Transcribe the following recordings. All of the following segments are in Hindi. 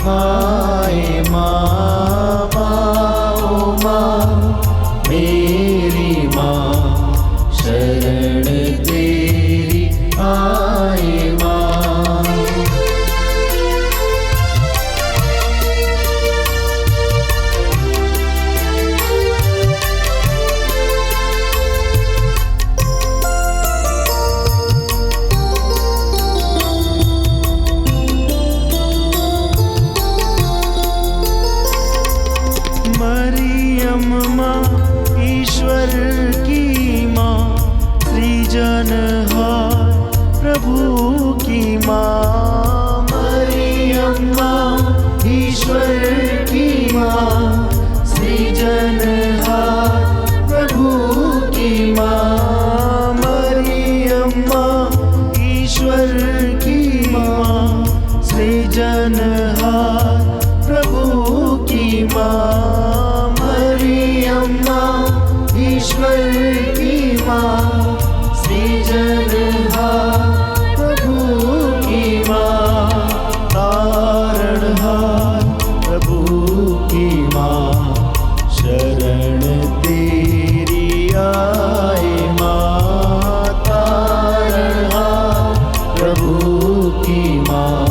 आए माँ, माँ माँ मेरी माँ, शरण तेरी आए माँ। मरियम माँ ईश्वर की माँ, सृजनहार प्रभु की माँ। मरियम माँ ईश्वर की माँ, सृजनहार प्रभु की माँ। मरियम माँ ईश्वर की माँ, सृजनहार प्रभु की माँ। मरियम माँ ईश्वर की माँ, सृजनहार प्रभु की माँ। तारणहार प्रभु की माँ, शरण तेरी आए माँ। तारणहार प्रभु की माँ,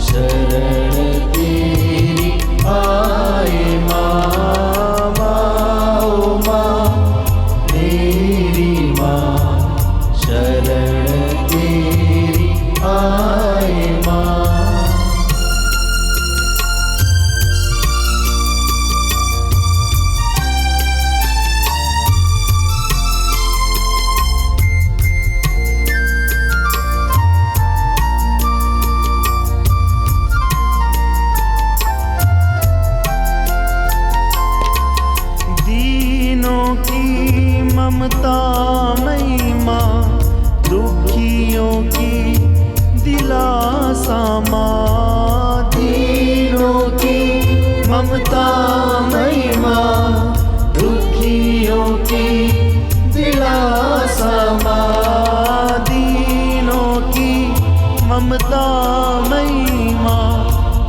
शरण तेरी आए माँ। माँ माँ मेरी माँ, शरण तेरी आए माँ। दीनों की ममता मई माँ, दुखियों की दिलासा माँ। दीनों की ममता मई माँ, दुखियों की दिलासा माँ। दीनों की ममता मई माँ,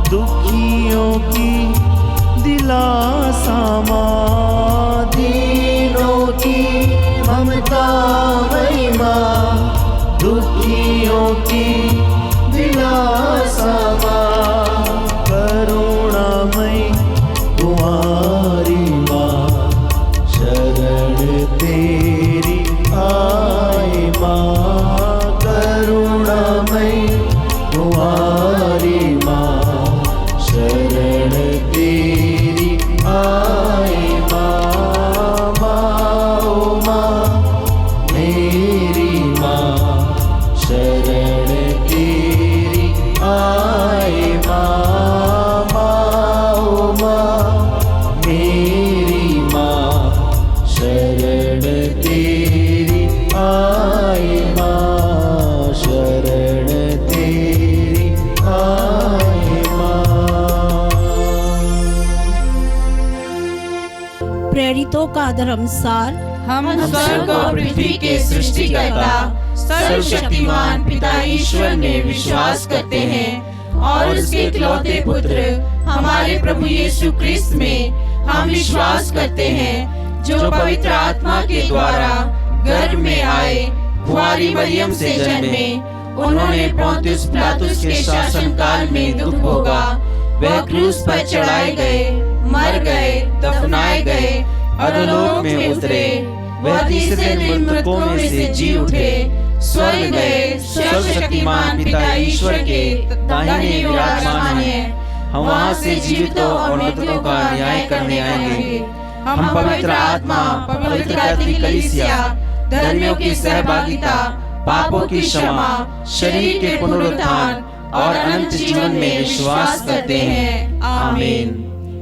दुखियों की दिलासा माँ। दीनों की ममता मई माँ, दुखियों की दिलासा माँ। करुणामयी कुमारी माँ, शरण तेरी आए माँ। करुणामयी कुमारी माँ, शरण तेरी आए माँ। माँ माँ मेरी माँ, शरण तेरी आए माँ। माँ माँ मेरी माँ, शरण तेरी आए माँ। शरण तेरी आए माँ। प्रेरितों का धर्मसार। हम स्वर्ग और पृथ्वी के सृष्टिकर्ता सर्वशक्तिमान पिता ईश्वर में विश्वास करते हैं और उसके इकलौते पुत्र हमारे प्रभु यीशु क्रिस्त में हम विश्वास करते हैं, जो पवित्र आत्मा के द्वारा गर्भ में आए, कुंवारी मरियम से जन्मे। उन्होंने पोंतियुस पिलातुस के शासन काल में दुख भोगा, वह क्रूस पर चढ़ाए गए, मर गए, दफनाए गए, अधोलोक में उतरे। वह तीसरे दिन मृतकों में से जी उठे, स्वर्ग गए, सर्वशक्तिमान पिता ईश्वर के दाहिने विराजमान है। हम वहाँ से जीवितों और मृतकों का न्याय करने आएंगे। हम पवित्र आत्मा, पवित्र कैथोलिक कलीसिया, धर्मियों की सहभागिता, पापों की क्षमा, शरीर के पुनरुत्थान और अनंत जीवन में विश्वास करते हैं। आमीन।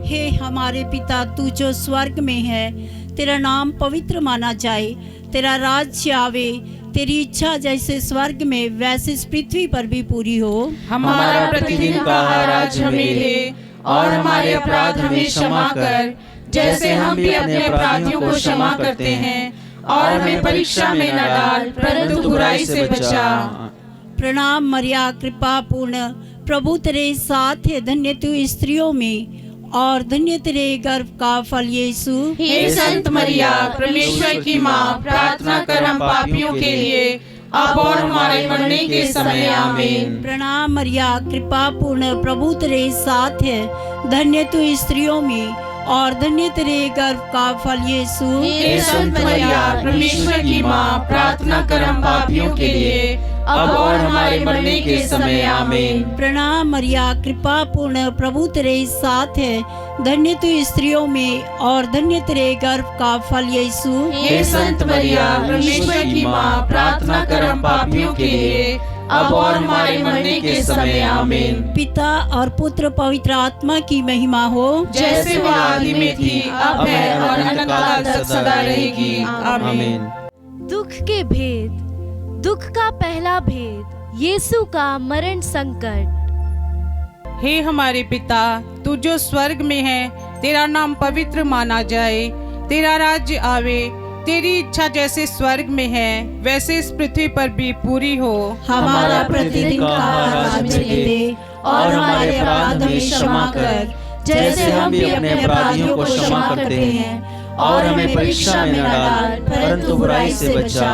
हे हमारे पिता, तू जो स्वर्ग में है, तेरा नाम पवित्र माना जाए, तेरा राज्य आवे, तेरी इच्छा जैसे स्वर्ग में वैसे इस पृथ्वी पर भी पूरी हो। हमारा प्रतिदिन का आहार आज हमें दे, और हमारे अपराध हमें क्षमा कर, जैसे हम भी अपने अपराधियों को क्षमा करते हैं, और हमें परीक्षा में न डाल, परंतु बुराई से बचा। प्रणाम मरिया, कृपा पूर्ण, प्रभु तेरे साथ है, धन्य तू स्त्रियों में और धन्य तेरे गर्भ का फल यीशु। हे संत मरिया, परमेश्वर की माँ, प्रार्थना कर हम पापियों के लिए, अब और हमारे मरने के समय आमीन। प्रणाम मरिया, कृपा पूर्ण, प्रभु तेरे साथ है, धन्य तू स्त्रियों में और धन्य तेरे गर्भ का फल यीशु। हे संत मरिया, परमेश्वर की माँ, प्रार्थना कर हम पापियों के लिए, अब और हमारे मरने के समय आमीन। प्रणाम मरिया, कृपा पूर्ण, प्रभु तेरे साथ है, धन्य तू स्त्रियों में और धन्य तेरे गर्भ का फल यीशु। हे संत मरिया, परमेश्वर की माँ, प्रार्थना कर हम पापियों के लिए, अब और हमारे मरने के समय आमीन। पिता और पुत्र पवित्र आत्मा की महिमा हो, जैसे वह आदि में थी, अब है और अनंतकाल तक सदा रहेगी। आमीन। दुख के भेद। दुख का पहला भेद, यीशु का मरण संकट। हे हमारे पिता, तू जो स्वर्ग में है, तेरा नाम पवित्र माना जाए, तेरा राज्य आवे, तेरी इच्छा जैसे स्वर्ग में है वैसे इस पृथ्वी पर भी पूरी हो। हमारा प्रतिदिन का आहार आज हमें दे और हमारे अपराध हमें क्षमा कर, जैसे हम भी अपने अपराधियों को क्षमा करते हैं, और हमें परीक्षा में न डाल, परंतु बुराई से बचा।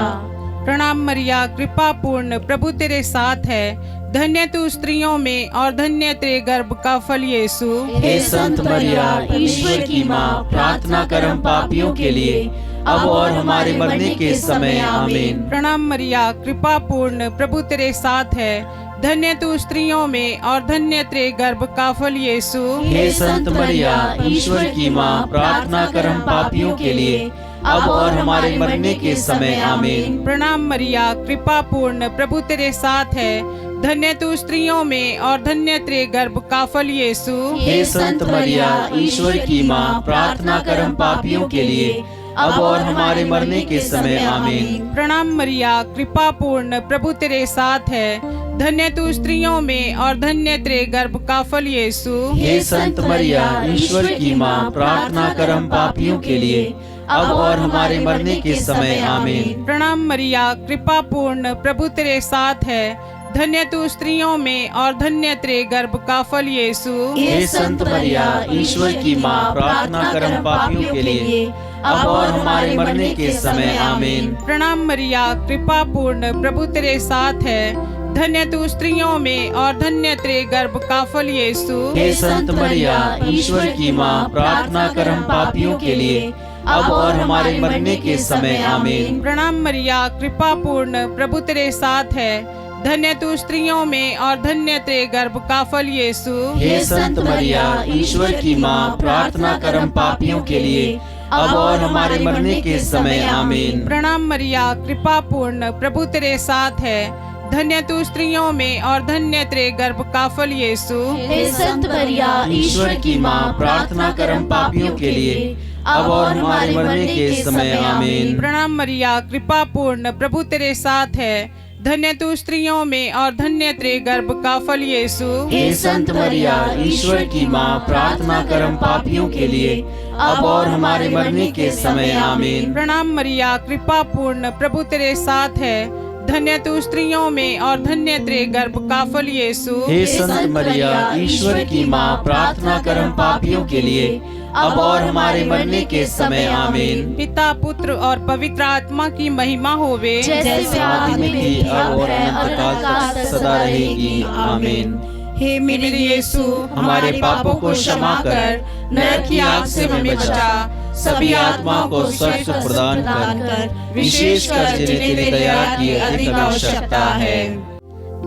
प्रणाम मरिया, कृपा पूर्ण, प्रभु तेरे साथ है, धन्य तू स्त्रियों में और धन्य तेरे गर्भ का फल यीशु। हे संत मरिया, ईश्वर की माँ, प्रार्थना कर हम पापियों के लिए, अब और हमारे मरने के समय आमीन। प्रणाम मरिया, कृपा पूर्ण, प्रभु तेरे साथ है, धन्य तू स्त्रियों में और धन्य तेरे गर्भ का फल यीशु। हे संत मरिया, ईश्वर की माँ, प्रार्थना कर हम पापियों के लिए, अब और हमारे मरने के समय आमीन। प्रणाम मरिया, कृपा पूर्ण, प्रभु तेरे साथ है, धन्य तू स्त्रियों में और धन्य तेरे गर्भ का फल यीशु। हे संत मरिया, ईश्वर की माँ, प्रार्थना कर हम पापियों के लिए, अब और हमारे मरने के समय आमीन। प्रणाम मरिया, कृपा पूर्ण, प्रभु तेरे साथ है, धन्य तू स्त्रियों में और धन्य तेरे गर्भ का फल यीशु। हे संत मरिया, ईश्वर की माँ, प्रार्थना कर हम पापियों के लिए, अब और हमारे मरने के समय आमीन। प्रणाम मरिया, कृपा पूर्ण, प्रभु तेरे साथ है, धन्य तू स्त्रियों में और धन्य तेरे गर्भ का फल यीशु। हे संत मरिया, ईश्वर की माँ, प्रार्थना कर हम पापियों के लिए, अब और हमारे मरने के समय आमीन। प्रणाम मरिया, कृपा पूर्ण, प्रभु तेरे साथ है, धन्य तू स्त्रियों में और धन्य तेरे गर्भ का फल यीशु। हे संत मरिया, ईश्वर की माँ, प्रार्थना कर हम पापियों के लिए, अब और हमारे मरने के समय आमीन। प्रणाम मरिया, कृपा पूर्ण, प्रभु तेरे साथ है, धन्य तू स्त्रियों में और धन्य तेरे गर्भ का फल यीशु। हे संत मरिया, ईश्वर की माँ, प्रार्थना कर हम पापियों के लिए, अब और हमारे मरने के समय आमीन। प्रणाम मरिया, कृपा पूर्ण, प्रभु तेरे साथ है, धन्य तू स्त्रियों में और धन्य तेरे गर्भ का फल यीशु। हे संत मरिया, ईश्वर की माँ, प्रार्थना कर हम पापियों के लिए, अब और हमारे मरने के समय आमीन। प्रणाम मरिया, कृपा पूर्ण, प्रभु तेरे साथ है, धन्य तू स्त्रियों में और धन्य तेरे गर्भ का फल यीशु। हे संत मरिया, ईश्वर की माँ, प्रार्थना कर हम पापियों के लिए, अब और हमारे मरने के समय आमीन। प्रणाम मरिया, कृपा पूर्ण, प्रभु तेरे साथ है, धन्य तू स्त्रियों में और धन्य तेरे गर्भ का फल यीशु। हे संत मरिया, ईश्वर की माँ, प्रार्थना कर हम पापियों के लिए, अब और हमारे मरने के समय आमीन। पिता, पुत्र और पवित्र आत्मा की महिमा होवे, जैसे आदि में थी, अब और अनंतकाल तक सदा रहेगी। आमीन। हे मेरे यीशु, हमारे पापों को क्षमा कर, नरक की आग से हमें बचा, सभी आत्माओं को स्वर्ग प्रदान कर, विशेषकर जिन्हें तेरी दया की अधिक आवश्यकता है।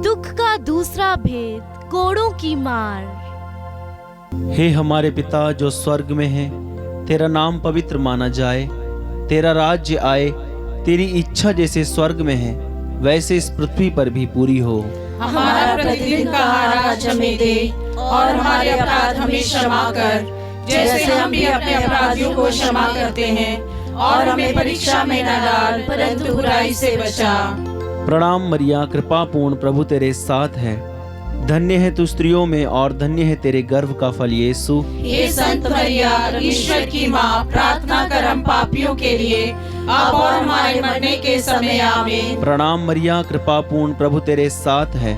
दुख का दूसरा भेद, कोड़ों की मार। हे हमारे पिता जो स्वर्ग में है, तेरा नाम पवित्र माना जाए, तेरा राज्य आए, तेरी इच्छा जैसे स्वर्ग में है वैसे इस पृथ्वी पर भी पूरी हो। हमारा प्रतिदिन का आहार आज हमें दे और हमारे अपराध हमें क्षमा कर, जैसे हम भी अपने अपराधियों को क्षमा करते हैं, और हमें परीक्षा में न डाल, परंतु बुराई से बचा। प्रणाम मरिया, कृपा पूर्ण, प्रभु तेरे साथ है, धन्य है तू स्त्रियों में और धन्य है तेरे गर्भ का फल यीशु। हे संत मरिया, ईश्वर की माँ, प्रार्थना कर हम पापियों के लिए, अब और हमारे मरने के समय आमीन। प्रणाम मरिया, कृपा पूर्ण, प्रभु तेरे साथ है,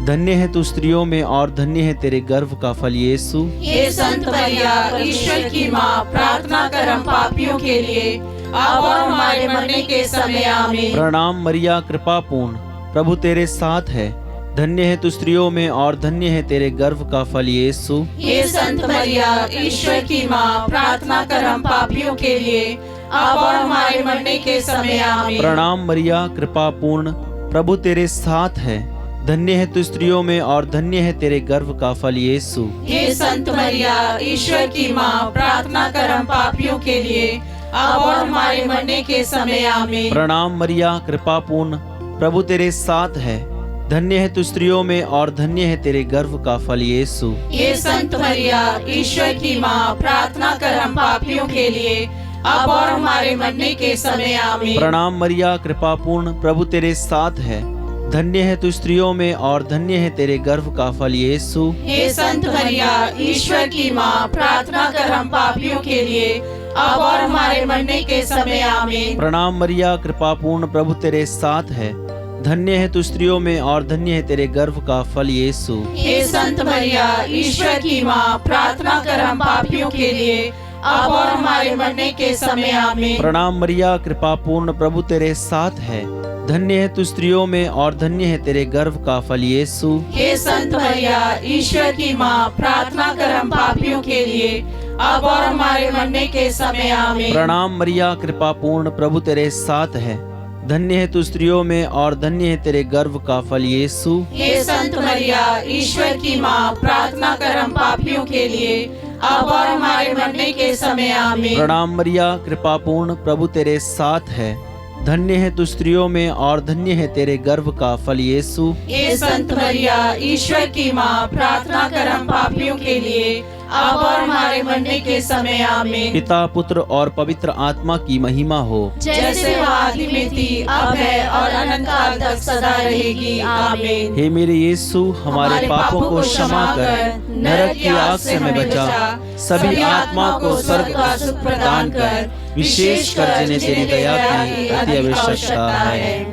धन्य है तू स्त्रियों में और धन्य है तेरे गर्भ का फल यीशु। हे संत मरिया, ईश्वर की माँ, प्रार्थना कर हम पापियों के लिए, अब और हमारे मरने के समय आमीन। प्रणाम मरिया, कृपा पूर्ण, प्रभु तेरे साथ है। धन्य है तू स्त्रियों में और धन्य है तेरे गर्भ का फल यीशु। हे संत मरिया, ईश्वर की माँ, प्रार्थना कर हम पापियों के लिए, अब और हमारे मरने के समय आमीन। प्रणाम मरिया, कृपा पूर्ण, प्रभु तेरे साथ है। धन्य है तू स्त्रियों में और धन्य है तेरे गर्भ का फल यीशु। हे संत मरिया, ईश्वर की माँ, प्रार्थना कर हम पापियों के लिए, अब और हमारे मरने के समय आमीन। प्रणाम मरिया, कृपा पूर्ण, प्रभु तेरे साथ है। धन्य है तू स्त्रियों में और धन्य है तेरे गर्भ का फल यीशु। हे संत मरिया, ईश्वर की माँ, प्रार्थना कर हम पापियों के लिए, अब और हमारे मरने के समय आमीन। प्रणाम मरिया, कृपा पूर्ण, प्रभु तेरे साथ है। धन्य है तू स्त्रियों में और धन्य है तेरे गर्भ का फल यीशु। हे संत मरिया, ईश्वर की माँ, प्रार्थना कर हम पापियों के लिए, अब और हमारे मरने के समय आमीन। प्रणाम मरिया, कृपा पूर्ण, प्रभु तेरे साथ है। धन्य है तू स्त्रियों में और धन्य है तेरे गर्भ का फल यीशु। हे संत मरिया, ईश्वर की माँ, प्रार्थना कर हम पापियों के लिए, अब और हमारे मरने के समय आमीन। प्रणाम मरिया, कृपा पूर्ण, प्रभु तेरे साथ है। धन्य है तू स्त्रियों में और धन्य है तेरे गर्भ का फल यीशु। हे संत मरिया, ईश्वर की माँ, प्रार्थना कर हम पापियों के लिए, अब और हमारे मरने के समय आमीन। प्रणाम मरिया, कृपा पूर्ण, प्रभु तेरे साथ है। धन्य है तू स्त्रियों में और धन्य है तेरे गर्भ का फल यीशु। हे संत मरिया, ईश्वर की माँ, प्रार्थना कर हम पापियों के लिए, अब और हमारे मरने के समय आमीन। प्रणाम मरिया, कृपा पूर्ण, प्रभु तेरे साथ है। धन्य है तू स्त्रियों में और धन्य है तेरे गर्भ का फल यीशु। हे संत मरिया, ईश्वर की माँ, प्रार्थना कर हम पापियों के लिए, अब और हमारे मरने के समय आमीन। पिता, पुत्र और पवित्र आत्मा की महिमा हो, जैसे वो आदि में थी, अब है और अनंत काल तक सदा रहेगी, आमीन। हे मेरे यीशु, हमारे पापों को क्षमा कर, नरक की आग से हमें बचा, सभी आत्मा को स्वर्ग का सुख प्रदान कर, विशेष कर जिन्हें तेरी दया की अति आवश्यकता है।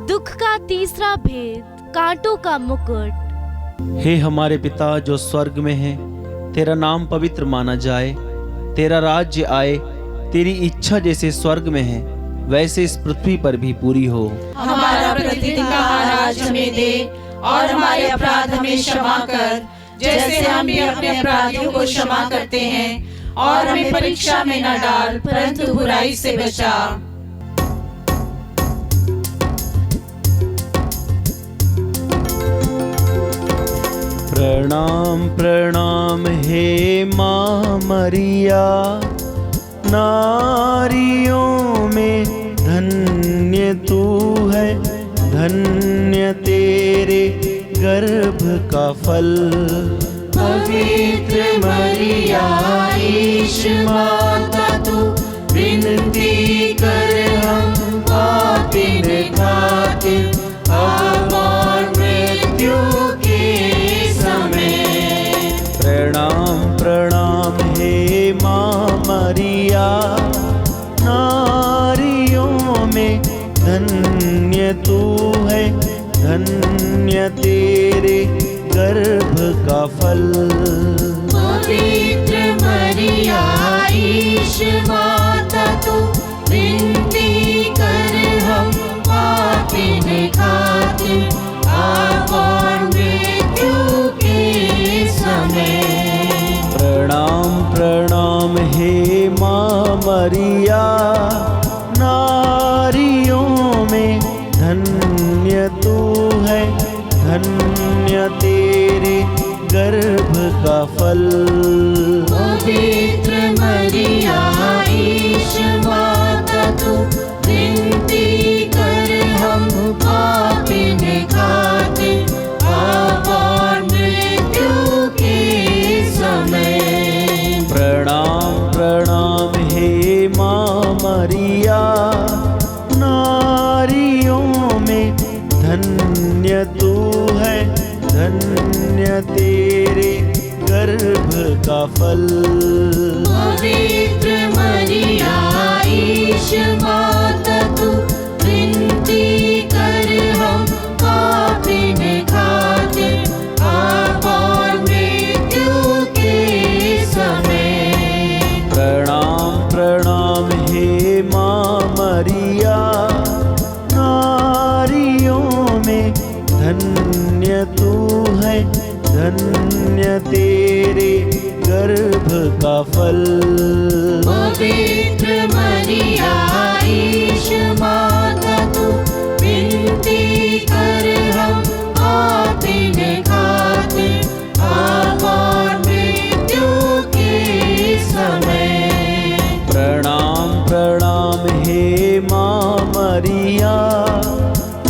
दुख का तीसरा भेद, कांटों का मुकुट। हे हमारे पिता जो स्वर्ग में है, तेरा नाम पवित्र माना जाए, तेरा राज्य आए, तेरी इच्छा जैसे स्वर्ग में है वैसे इस पृथ्वी पर भी पूरी हो। हमारा प्रतिदिन का आहार आज हमें दे, और हमारे अपराध हमें क्षमा कर, जैसे हम भी अपने अपराधियों को क्षमा करते हैं, और हमें परीक्षा में न डाल, परंतु बुराई से बचा। प्रणाम प्रणाम हे माँ मरिया, नारियों में धन्य तू है, धन्य तेरे गर्भ का फल। पवित्र मरिया, ईश माता तू, विनती कर हम पापिन खातिर, अब और मृत्यु के समय। प्रणाम प्रणाम हे माँ मरिया, नारियों में धन्य तू है, धन्य तेरे गर्भ का फल। पवित्र मरिया, ईश माता तू, विनती कर हम पापिन खातिर, अब और मृत्यु के समय। प्रणाम प्रणाम हे माँ मरिया, नारियों में धन्य तू है, धन्य तेरे गर्भ का फल। पवित्र मरिया, ईश माता तू, विनती कर हम पापिन खातिर, अब और मृत्यु के समय। प्रणाम प्रणाम हे माँ मरिया, नारियों में धन्य तू है, धन्य तेरे गर्भ का फल। पवित्र मरिया, ईश माता तू, विनती कर हम पापिन धन्य तेरे गर्भ का फल। पवित्र मरिया ईश माता तू विनती कर हम पापिन खातिर अब और मृत्यु के समय। प्रणाम प्रणाम हे माँ मरिया,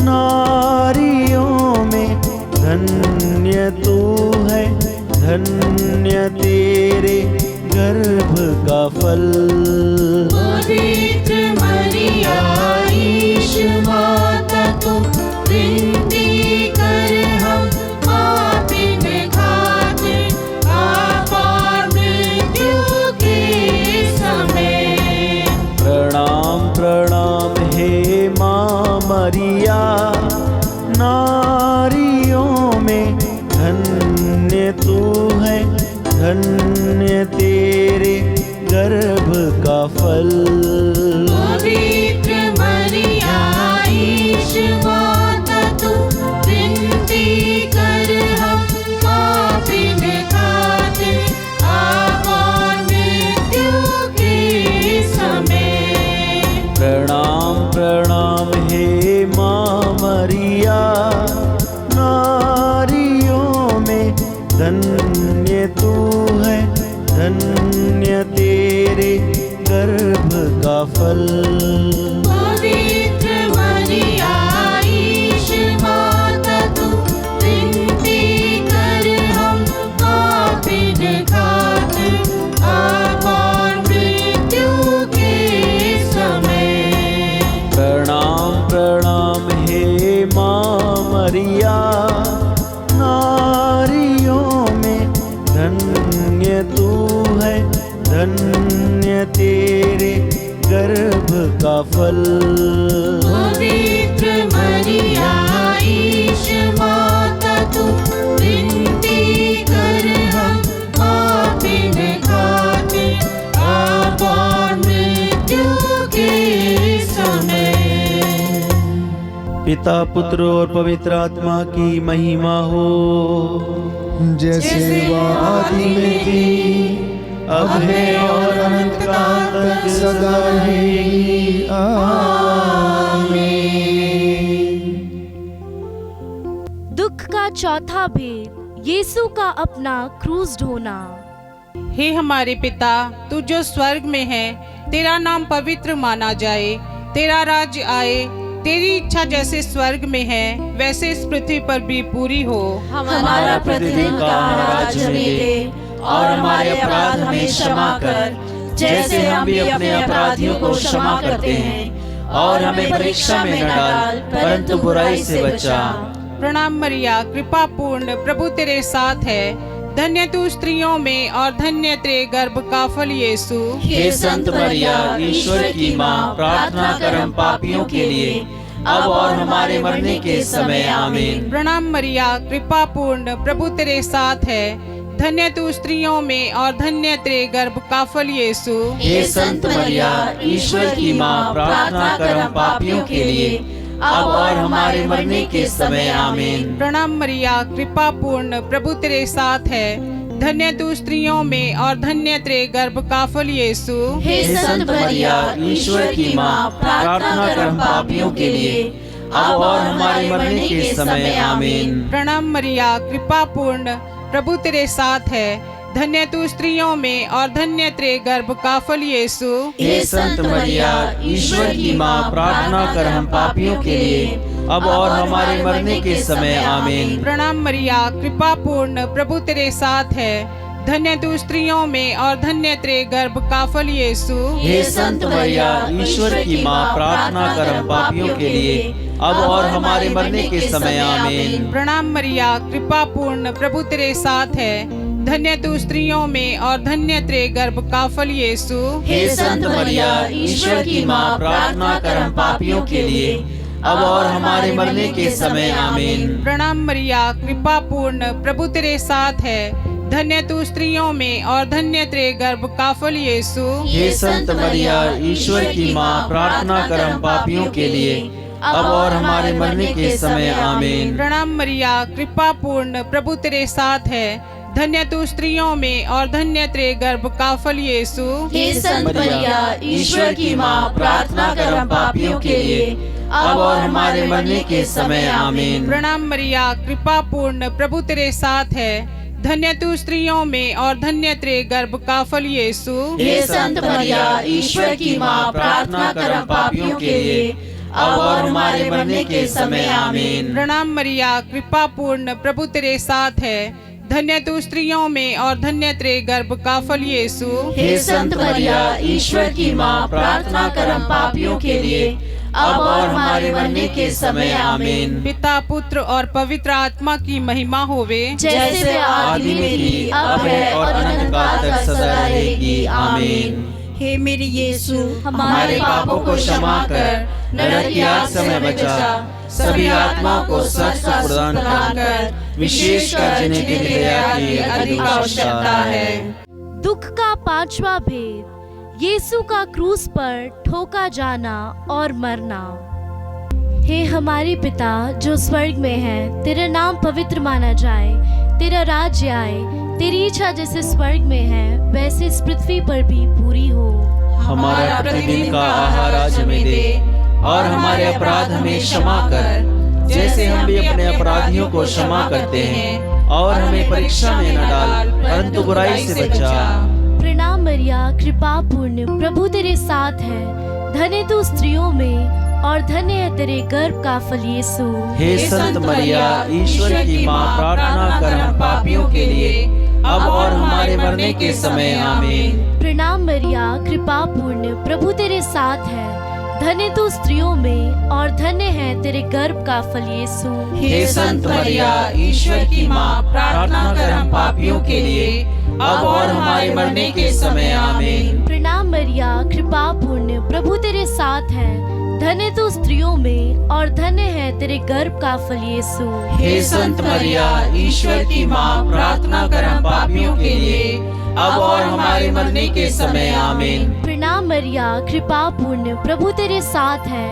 नारियों में धन्य तू है, धन्य तेरे गर्भ का फल। पवित्र मरिया ईश माता तू विनती कर हम पापिन खातिर अब और मृत्यु के समय। प्रणाम प्रणाम हे माँ मरिया, नारियों में धन्य तू है, धन्य तेरे गर्भ का फल। पवित्र मरिया ईश माता तू विनती कर हम पापिन खातिर अब और मृत्यु के समय। प्रणाम प्रणाम हे माँ मरिया, नारियों में धन्य तू है, धन्य तेरे गर्भ का फल। पवित्र मरिया ईश माता तू विनती कर हम पापिन खातिर अब और मृत्यु के समय। प्रणाम प्रणाम हे माँ मरिया, नारियों में धन्य तू है, धन्य तेरे गर्भ का फल। पवित्र मरिया ईश माता तू विनती कर हम पापिन खातिर अब और मृत्यु के समय। पिता पुत्र और पवित्र आत्मा की महिमा हो, जैसे वह आदि में थी, अब है और अनंत काल तक सदा रहेगी। आमीन। दुख का चौथा भेद, यीशु का अपना क्रूस ढोना। हे हमारे पिता, तू जो स्वर्ग में है, तेरा नाम पवित्र माना जाए, तेरा राज्य आए, तेरी इच्छा जैसे स्वर्ग में है वैसे इस पृथ्वी पर भी पूरी हो। हमारा प्रतिदिन का आज हमें दे और हमारे अपराध हमें क्षमा कर, जैसे हम भी अपने अपराधियों को क्षमा करते हैं, और हमें परीक्षा में न डाल परंतु बुराई से बचा। प्रणाम मरिया, कृपा पूर्ण, प्रभु तेरे साथ है, धन्य तू स्त्रियों में और धन्य तेरे गर्भ का फल यीशु। हे संत मरिया, ईश्वर की माँ, प्रार्थना कर हम पापियों के लिए अब और हमारे मरने के समय। आमीन। प्रणाम मरिया, कृपा पूर्ण, प्रभु तेरे साथ है, धन्य तू स्त्रियों में और धन्य तेरे गर्भ का फल यीशु। हे संत मरिया, ईश्वर की माँ, प्रार्थना कर हम पापियों के लिए अब और हमारे मरने के समय। आमीन। प्रणाम मरिया, कृपा पूर्ण, प्रभु तेरे साथ है, धन्य तू स्त्रियों में और धन्य तेरे गर्भ का फल यीशु। हे संत मरिया, ईश्वर की माँ, प्रार्थना कर हम पापियों के लिए अब और हमारे मरने के समय। आमीन। प्रणाम मरिया, कृपा पूर्ण, प्रभु तेरे साथ है, धन्य तू स्त्रियों में और धन्य तेरे गर्भ का फल यीशु। हे संत मरिया, ईश्वर की माँ, प्रार्थना कर हम पापियों के लिए अब और हमारे मरने के समय। आमीन। प्रणाम मरिया, कृपा पूर्ण, प्रभु तेरे साथ है, धन्य तू स्त्रियों में और धन्य तेरे गर्भ का फल यीशु। हे संत मरिया, ईश्वर की माँ, प्रार्थना कर हम पापियों के लिए अब और हमारे मरने के समय। आमीन। प्रणाम मरिया, कृपा पूर्ण, प्रभु तेरे साथ है, धन्य तू स्त्रियों में और धन्य तेरे गर्भ का फल यीशु। हे संत मरिया, ईश्वर की माँ, प्रार्थना कर हम पापियों के लिए अब और हमारे मरने के समय। आमीन। प्रणाम मरिया, कृपा पूर्ण, प्रभु तेरे साथ है, धन्य तू स्त्रियों में और धन्य तेरे गर्भ का फल यीशु। हे संत मरिया, ईश्वर की माँ, प्रार्थना कर हम पापियों के लिए अब और हमारे मरने के समय आमीन। प्रणाम मरिया, कृपा पूर्ण, प्रभु तेरे साथ है। धन्य तू स्त्रियों में और धन्य तेरे गर्भ का फल यीशु। हे संत मरिया, ईश्वर की माँ, प्रार्थना कर हम पापियों के लिए, अब और हमारे मरने के समय आमीन। प्रणाम मरिया, कृपा पूर्ण, प्रभु तेरे साथ है। धन्य तू स्त्रियों में और धन्य तेरे गर्भ का फल यीशु। हे संत मरिया, ईश्वर की माँ, प्रार्थना कर हम पापियों के लिए, अब और हमारे मरने के समय आमीन। प्रणाम मरिया, कृपा पूर्ण, प्रभु तेरे साथ है। धन्य तू स्त्रियों में और धन्य तेरे गर्भ का फल यीशु। हे संत मरिया, ईश्वर की माँ, प्रार्थना कर हम पापियों के लिए, अब और हमारे मरने के समय आमीन। पिता, पुत्र और पवित्र आत्मा की महिमा होवे, जैसे आदि में थी, अब है और अनंत काल तक सदा रहेगी आमीन। हे मेरे यीशु, हमारे पापों को क्षमा कर, नरक की आग से हमें बचा, सभी आत्माओं को स्वर्ग का सुख प्रदान कर, विशेषकर जिन्हें तेरी दया की अधिक आवश्यकता है। दुख का पांचवा भेद, यीशु का क्रूस पर ठोका जाना और मरना। हे हमारे पिता जो स्वर्ग में है, तेरा नाम पवित्र माना जाए, तेरा राज्य आए, तेरी इच्छा जैसे स्वर्ग में है वैसे इस पृथ्वी पर भी पूरी हो। हमारा प्रतिदिन का आहार आज हमें दे, और हमारे अपराध हमें क्षमा कर, जैसे हम भी अपने अपराधियों को क्षमा करते हैं, और हमें परीक्षा में न डाल, परंतु बुराई से बचा। प्रणाम मरिया, कृपा पूर्ण, प्रभु तेरे साथ है। धन्य तू स्त्रियों में और धन्य है तेरे गर्भ का फल यीशु। हे संत मरिया, ईश्वर की माँ, प्रार्थना कर हम पापियों के लिए, अब और हमारे मरने के समय आमीन। प्रणाम मरिया, कृपा पूर्ण, प्रभु तेरे साथ है। धन्य तू स्त्रियों में और धन्य है तेरे गर्भ का फल यीशु। हे संत मरिया, ईश्वर की माँ, प्रार्थना कर हम पापियों के लिए, अब और हमारे मरने के समय आमीन। प्रणाम मरिया, कृपा पूर्ण, प्रभु तेरे साथ है। धन्य तू स्त्रियों में और धन्य है तेरे गर्भ का फल यीशु। हे संत मरिया, ईश्वर की माँ, प्रार्थना कर हम पापियों के लिए, अब और हमारे मरने के समय आमीन। प्रणाम मरिया, कृपा पूर्ण, प्रभु तेरे साथ है।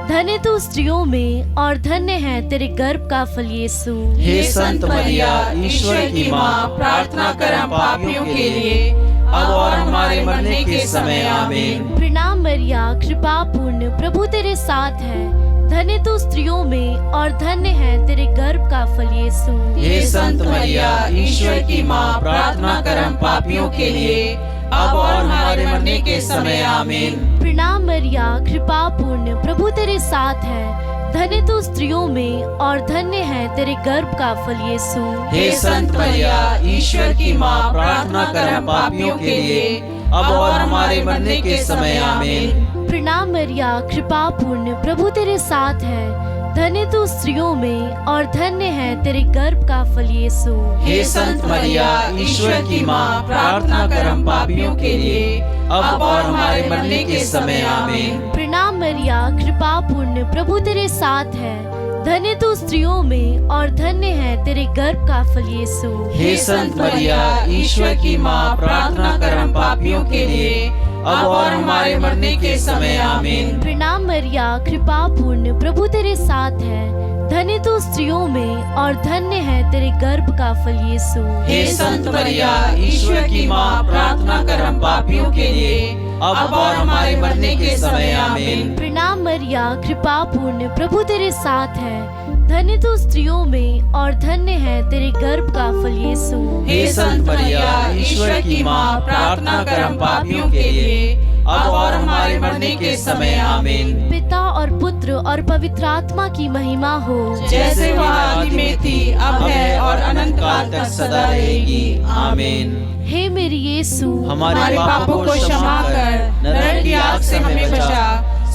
धन्य तू स्त्रियों में और धन्य है तेरे गर्भ का फल यीशु। हे संत मरिया, ईश्वर की माँ, प्रार्थना कर हम पापियों के लिए, अब और हमारे मरने के समय आमीन। प्रणाम मरिया, कृपा पूर्ण, प्रभु तेरे साथ है। धन्य तू स्त्रियों में और धन्य है तेरे गर्भ का फल यीशु। हे संत मरिया, ईश्वर की माँ, प्रार्थना कर हम पापियों के लिए, अब और हमारे मरने के समय आमीन। प्रणाम मरिया, कृपा पूर्ण, प्रभु तेरे साथ है। धन्य तू स्त्रियों में और धन्य है तेरे गर्भ का फल यीशु। हे संत मरिया, ईश्वर की माँ, प्रार्थना कर हम पापियों के लिए, अब और हमारे मरने के समय आमीन। प्रणाम मरिया, कृपा पूर्ण, प्रभु तेरे साथ है। धन्य तू स्त्रियों में और धन्य है तेरे गर्भ का फल यीशु। हे संत मरिया, ईश्वर की माँ, प्रार्थना कर हम पापियों के लिए, अब और हमारे मरने के समय आमीन। प्रणाम मरिया, कृपा पूर्ण, प्रभु तेरे साथ है। धन्य तू स्त्रियों में और धन्य है तेरे गर्भ का फल यीशु। हे संत मरिया, ईश्वर की माँ, प्रार्थना कर हम पापियों के लिए, अब और हमारे मरने के समय आमीन। प्रणाम मरिया, कृपा पूर्ण, प्रभु तेरे साथ है। धन्य तू स्त्रियों में और धन्य है तेरे गर्भ का फल यीशु। हे संत मरिया, ईश्वर की माँ, प्रार्थना कर हम पापियों के लिए, अब और हमारे मरने के समय आमीन। प्रणाम मरिया, कृपा पूर्ण, प्रभु तेरे साथ है। धन्य तू स्त्रियों में और धन्य है तेरे गर्भ का फल यीशु। हे संत मरिया, ईश्वर की माँ, प्रार्थना कर हम पापियों के लिए, अब और हमारे मरने के समय आमीन। पिता और पुत्र और पवित्र आत्मा की महिमा हो, जैसे वह आदि में थी, अब है और अनंत काल तक सदा रहेगी आमीन। हे मेरे यीशु, हमारे पापों को क्षमा कर, नरक की आग से हमें बचा,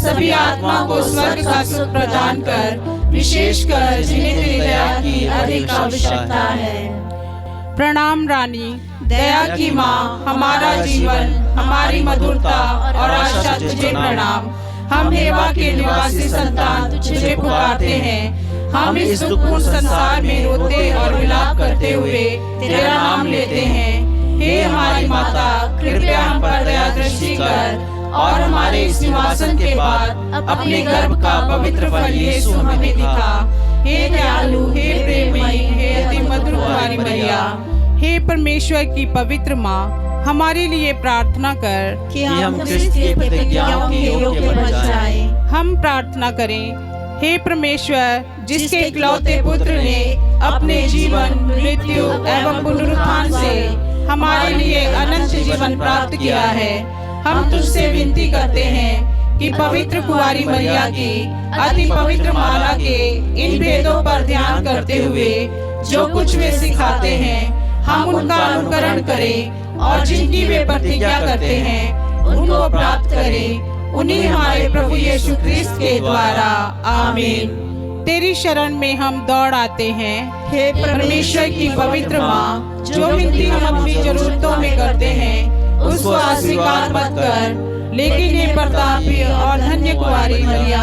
सभी आत्माओं को स्वर्ग का सुख प्रदान कर, विशेषकर जिन्हें तेरी दया की अधिक आवश्यकता है। प्रणाम रानी, दया की माँ, हमारा जीवन, हमारी मधुरता और आशा तुझे प्रणाम। हम हेवा के निवासी संतान तुझे पुकारते हैं। हम इस दुखपूर्ण संसार में रोते और विलाप करते हुए तेरा नाम लेते हैं। हे हमारी माता, कृपया हम पर दया दृष्टि कर और हमारे इस निवासन के बाद अपने गर्भ का पवित्र फल यीशु हमें दिखा। हे दयालु, हे प्रेममयी, हे अति मधुर कुंवारी मरिया, हे परमेश्वर की पवित्र माँ, हमारे लिए प्रार्थना कर कि हम क्रिस्त की प्रतिज्ञाओं के योग्य बन जाएं। हम प्रार्थना करें। हे परमेश्वर, जिसके इकलौते पुत्र ने अपने जीवन, मृत्यु एवं पुनरुत्थान से हमारे लिए अनंत जीवन प्राप्त किया है, हम तुझसे विनती करते हैं कि पवित्र कुंवारी मरिया की अति पवित्र माला के इन भेदों पर ध्यान करते हुए जो कुछ वे सिखाते हैं, हम उनका अनुकरण करें और जिनकी वे प्रतिज्ञा करते हैं उनको प्राप्त करें। उन्हीं हमारे प्रभु यीशु ख्रिस्त के द्वारा, आमीन। तेरी शरण में हम दौड़ आते हैं। हे परमेश्वर की पवित्र माँ, जो विनती हम अपनी जरूरतों में करते हैं उसको अस्वीकार मत कर, लेकिन हे प्रतापी और धन्य कुंवारी मरिया,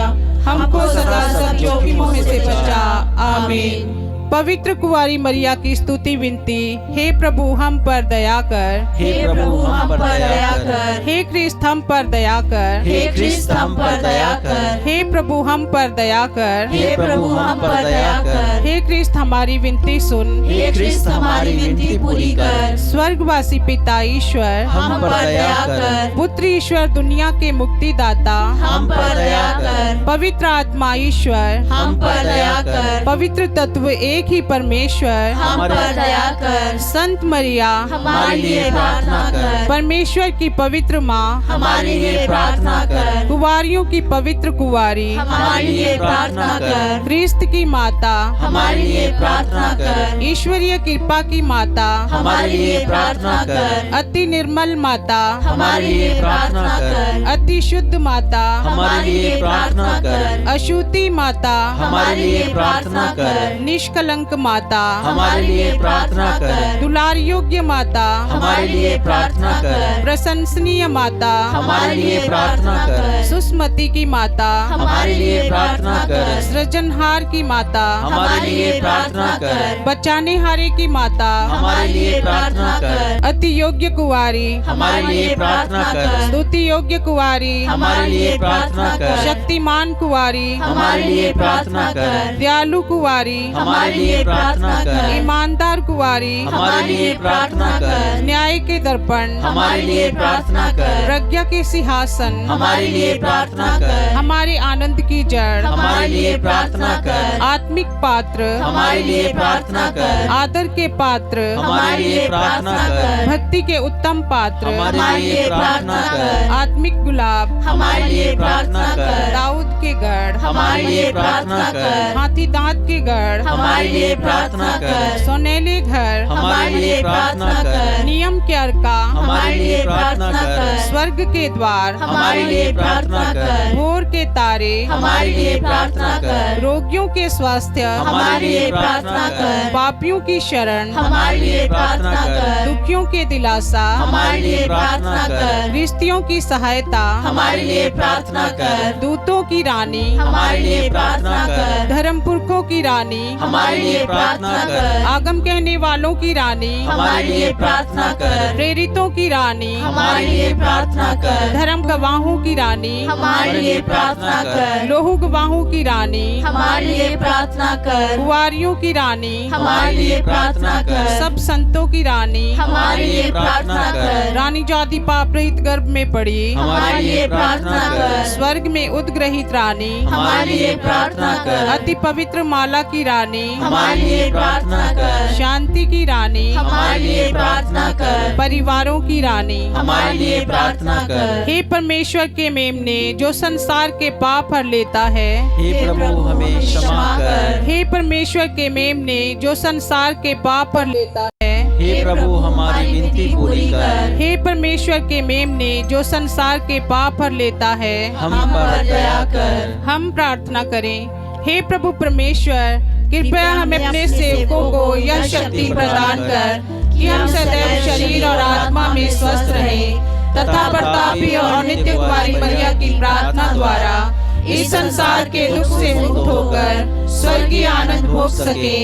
हमको सदा सब जोखिमों में से बचा। आमीन। पवित्र कुंवारी मरिया की स्तुति विनती। हे प्रभु, हम पर दया कर। हे प्रभु, हम पर दया कर। हे क्रिस्त, हम पर दया कर। हे क्रिस्त, हम पर दया कर। हे प्रभु, हम पर दया कर। हे प्रभु, हम पर दया कर। हे क्रिस्त, हमारी विनती सुन। हे क्रिस्त, हमारी विनती पूरी कर। स्वर्गवासी पिता ईश्वर, हम पर दया कर। पुत्र ईश्वर, दुनिया के मुक्तिदाता, हम पर दया कर। पवित्र आत्मा ईश्वर, हम पर दया कर। पवित्र तत्व एक ही परमेश्वर, हम पर दया कर। संत मरिया, हमारे लिए प्रार्थना कर। परमेश्वर की पवित्र माँ, हमारे लिए प्रार्थना कर। कुंवारियों की पवित्र कुंवारी, हमारे लिए प्रार्थना कर। क्रिस्त की माता, हमारे लिए प्रार्थना कर। ईश्वरीय कृपा की माता, हमारे लिए प्रार्थना कर। अति निर्मल माता, हमारे लिए प्रार्थना कर। अति शुद्ध माता, हमारे लिए प्रार्थना कर। अशुद्धि माता, हमारे लिए प्रार्थना कर। निष्कलंक माता, हमारे लिए प्रार्थना कर। दुलार योग्य माता, हमारे लिए प्रार्थना कर। प्रशंसनीय माता, हमारे लिए प्रार्थना कर। सुस्मति की माता, हमारे लिए प्रार्थना कर। सृजनहार की माता, हमारे लिए प्रार्थना कर। बचाने हारे की माता, हमारे लिए प्रार्थना कर। अति योग्य कुंवारी, हमारे लिए प्रार्थना कर। स्तुति योग्य कुंवारी, हमारे लिए प्रार्थना कर। शक्तिमान कुंवारी, हमारे लिए प्रार्थना कर। दयालु कुंवारी, हमारे लिए प्रार्थना कर। ईमानदार कुंवारी, हमारे लिए प्रार्थना कर। न्याय के दर्पण, हमारे लिए प्रार्थना कर। प्रज्ञा के सिंहासन, हमारे लिए प्रार्थना कर। हमारे आनंद की जड़, हमारे लिए प्रार्थना कर। आत्मिक पात्र, हमारे लिए प्रार्थना कर। आदर के पात्र, हमारे लिए प्रार्थना कर। भक्ति के उत्तम पात्र, हमारे लिए प्रार्थना कर। आत्मिक गुलाब, हमारे लिए प्रार्थना कर। दाऊद के गढ़, हमारे लिए प्रार्थना कर। हाथी दांत के गढ़, हमारे लिए प्रार्थना कर। सोनेले घर, हमारे लिए प्रार्थना कर। नियम के अर्का, हमारे लिए प्रार्थना कर। स्वर्ग के द्वार, हमारे लिए प्रार्थना कर। भोर के तारे, हमारे लिए प्रार्थना कर। रोगियों के स्वास्थ्य, हमारे लिए प्रार्थना कर। पापियों की शरण, हमारे लिए प्रार्थना कर। दुखियों के दिलासा, हमारे लिए प्रार्थना कर। रिश्तियों की सहायता, हमारे लिए प्रार्थना कर। दूतों की रानी, हमारे लिए प्रार्थना कर। धर्म पुरखों की रानी, हमारे लिए प्रार्थना कर। आगम कहने वालों की रानी, हमारे लिए प्रार्थना कर। प्रेरितों की रानी, हमारे लिए प्रार्थना कर। धर्म गवाहों की रानी, हमारे लिए प्रार्थना कर। लोहू गवाहों की रानी, हमारे लिए प्रार्थना कर। कुंवारियों की रानी, हमारे लिए प्रार्थना कर। सब संतों की रानी, हमारे लिए प्रार्थना कर। रानी जाति पाप रहित गर्भ में पड़ी, हमारे लिए प्रार्थना कर। स्वर्ग में उद्ग्रहित रानी, हमारे लिए प्रार्थना कर। अति पवित्र माला की रानी, हमारे लिए प्रार्थना कर। शांति की रानी, हमारे लिए प्रार्थना कर। परिवारों की रानी, हमारे लिए प्रार्थना कर। हे परमेश्वर के मेमने, जो संसार के पाप हर लेता है, हे प्रभु, हमें क्षमा कर। हे परमेश्वर के मेमने, जो संसार के पाप हर लेता है, हे प्रभु, हमारी विनती पूरी कर। हे परमेश्वर के मेमने, जो संसार के पाप हर लेता है, हम पर दया कर। हम प्रार्थना करें। हे प्रभु परमेश्वर, कृपया हमें अपने सेवकों को यह शक्ति प्रदान कर कि हम सदैव शरीर और आत्मा में स्वस्थ रहें तथा प्रतापी और नित्य कुंवारी मरिया की प्रार्थना द्वारा इस संसार के दुख से मुक्त होकर स्वर्गीय आनंद भोग सके,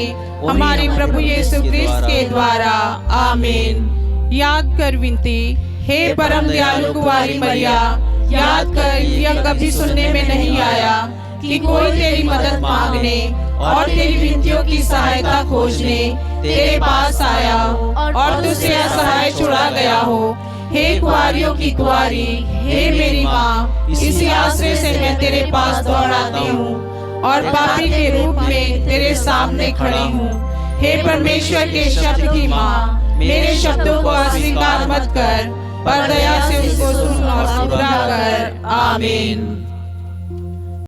हमारे प्रभु यीशु क्रिस्त के द्वारा, आमीन। याद कर विनती। हे परम दयालु कुंवारी मरिया, याद कर, यह कभी सुनने में नहीं आया कि कोई तेरी मदद मांगने और तेरी विनतियों की सहायता खोजने तेरे पास आया और तुझसे असहाय छुड़ा गया हो। हे कुंवारियों की कुंवारी, हे मेरी माँ, इसी आश्रय से मैं तेरे पास दौड़ आती हूँ और पापी के रूप में तेरे सामने खड़ी हूँ। हे परमेश्वर के शब्द की माँ, मेरे शब्दों को अस्वीकार मत कर, पर दया से उसको सुन और पूरा कर। आमीन।